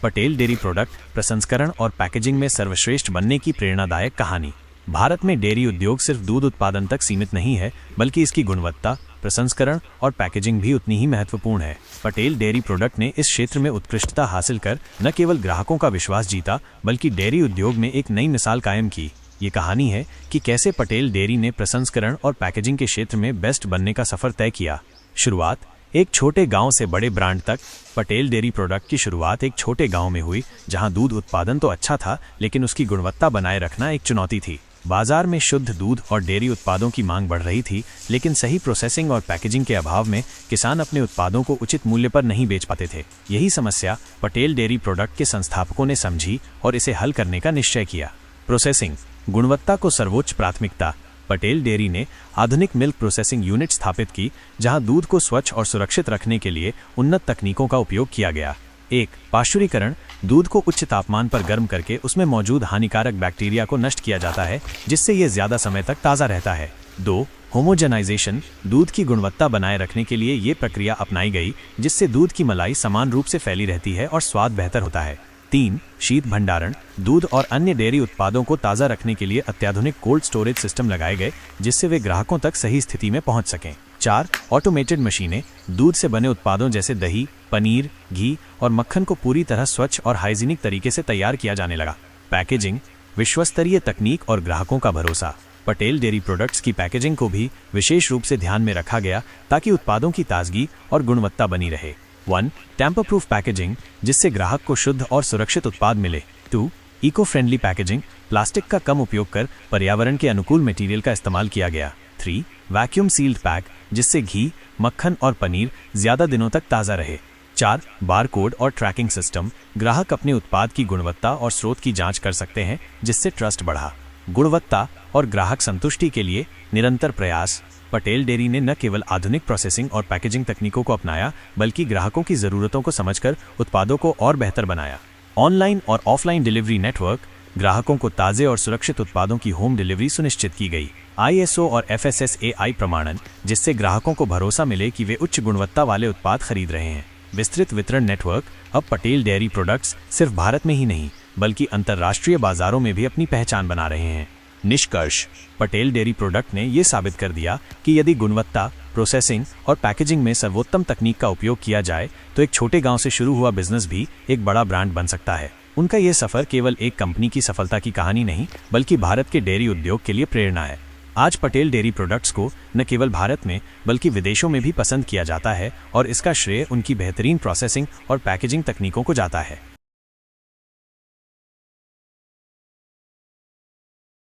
Patel dairy product प्रसंस्करण और packaging में सर्वश्रेष्ठ बनने की प्रेरणादायक कहानी। भारत में डेयरी उद्योग सिर्फ दूध उत्पादन तक सीमित नहीं है, बल्कि इसकी गुणवत्ता, प्रसंस्करण और पैकेजिंग भी उतनी ही महत्वपूर्ण है। पटेल डेयरी प्रोडक्ट ने इस क्षेत्र में उत्कृष्टता हासिल कर न केवल ग्राहकों का विश्वास जीता, बल्कि डेयरी उद्योग में एक नई मिसाल कायम की। ये कहानी है कि कैसे पटेल डेयरी ने प्रसंस्करण और पैकेजिंग के क्षेत्र में बेस्ट बनने का सफर तय किया। शुरुआत एक छोटे गांव से बड़े ब्रांड तक। पटेल डेयरी प्रोडक्ट की शुरुआत एक छोटे गांव में हुई, जहां दूध उत्पादन तो अच्छा था, लेकिन उसकी गुणवत्ता बनाए रखना एक चुनौती थी। बाजार में शुद्ध दूध और डेयरी उत्पादों की मांग बढ़ रही थी, लेकिन सही प्रोसेसिंग और पैकेजिंग के अभाव में किसान अपने उत्पादों को उचित मूल्य पर नहीं बेच पाते थे। यही समस्या पटेल डेयरी प्रोडक्ट के संस्थापकों ने समझी और इसे हल करने का निश्चय किया। प्रोसेसिंग, गुणवत्ता को सर्वोच्च प्राथमिकता। पटेल डेयरी ने आधुनिक मिल्क प्रोसेसिंग यूनिट स्थापित की, जहां दूध को स्वच्छ और सुरक्षित रखने के लिए उन्नत तकनीकों का उपयोग किया गया। 1. पाश्चुरीकरण, दूध को उच्च तापमान पर गर्म करके उसमें मौजूद हानिकारक बैक्टीरिया को नष्ट किया जाता है, जिससे यह ज्यादा समय तक ताज़ा रहता है। 2. होमोजेनाइजेशन, दूध की गुणवत्ता बनाए रखने के लिए ये प्रक्रिया अपनाई गई, जिससे दूध की मलाई समान रूप से फैली रहती है और स्वाद बेहतर होता है। 3. शीत भंडारण, दूध और अन्य डेयरी उत्पादों को ताज़ा रखने के लिए अत्याधुनिक कोल्ड स्टोरेज सिस्टम लगाए गए, जिससे वे ग्राहकों तक सही स्थिति में पहुंच सकें। 4. ऑटोमेटेड मशीनें, दूध से बने उत्पादों जैसे दही, पनीर, घी और मक्खन को पूरी तरह स्वच्छ और हाइजीनिक तरीके से तैयार किया जाने लगा। पैकेजिंग, विश्वस्तरीय तकनीक और ग्राहकों का भरोसा। पटेल डेयरी प्रोडक्ट्स की पैकेजिंग को भी विशेष रूप से ध्यान में रखा गया, ताकि उत्पादों की ताजगी और गुणवत्ता बनी रहे। 1. टैम्पर प्रूफ पैकेजिंग, जिससे ग्राहक को शुद्ध और सुरक्षित उत्पाद मिले। 2. इको फ्रेंडली पैकेजिंग, प्लास्टिक का कम उपयोग कर पर्यावरण के अनुकूल मटेरियल का इस्तेमाल किया गया। 3. वैक्यूम सील्ड पैक, जिससे घी, मक्खन और पनीर ज्यादा दिनों तक ताज़ा रहे। 4. बारकोड और ट्रैकिंग सिस्टम, ग्राहक अपने उत्पाद की गुणवत्ता और स्रोत की जांच कर सकते हैं, जिससे ट्रस्ट बढ़ा। गुणवत्ता और ग्राहक संतुष्टि के लिए निरंतर प्रयास। पटेल डेयरी ने न केवल आधुनिक प्रोसेसिंग और पैकेजिंग तकनीकों को अपनाया, बल्कि ग्राहकों की ज़रूरतों को समझकर उत्पादों को और बेहतर बनाया। ऑनलाइन और ऑफलाइन डिलीवरी नेटवर्क, ग्राहकों को ताज़े और सुरक्षित उत्पादों की होम डिलीवरी सुनिश्चित की गई। ISO और FSSAI प्रमाणन, जिससे ग्राहकों को भरोसा मिले कि वे उच्च गुणवत्ता वाले उत्पाद खरीद रहे हैं। विस्तृत वितरण नेटवर्क, अब पटेल डेयरी प्रोडक्ट्स सिर्फ भारत में ही नहीं, बल्कि अंतर्राष्ट्रीय बाजारों में भी अपनी पहचान बना रहे हैं। निष्कर्ष, पटेल डेयरी प्रोडक्ट ने ये साबित कर दिया कि यदि गुणवत्ता, प्रोसेसिंग और पैकेजिंग में सर्वोत्तम तकनीक का उपयोग किया जाए, तो एक छोटे गांव से शुरू हुआ बिजनेस भी एक बड़ा ब्रांड बन सकता है। उनका ये सफर केवल एक कंपनी की सफलता की कहानी नहीं, बल्कि भारत के डेयरी उद्योग के लिए प्रेरणा है। आज पटेल डेयरी प्रोडक्ट्स को न केवल भारत में, बल्कि विदेशों में भी पसंद किया जाता है, और इसका श्रेय उनकी बेहतरीन प्रोसेसिंग और पैकेजिंग तकनीकों को जाता है।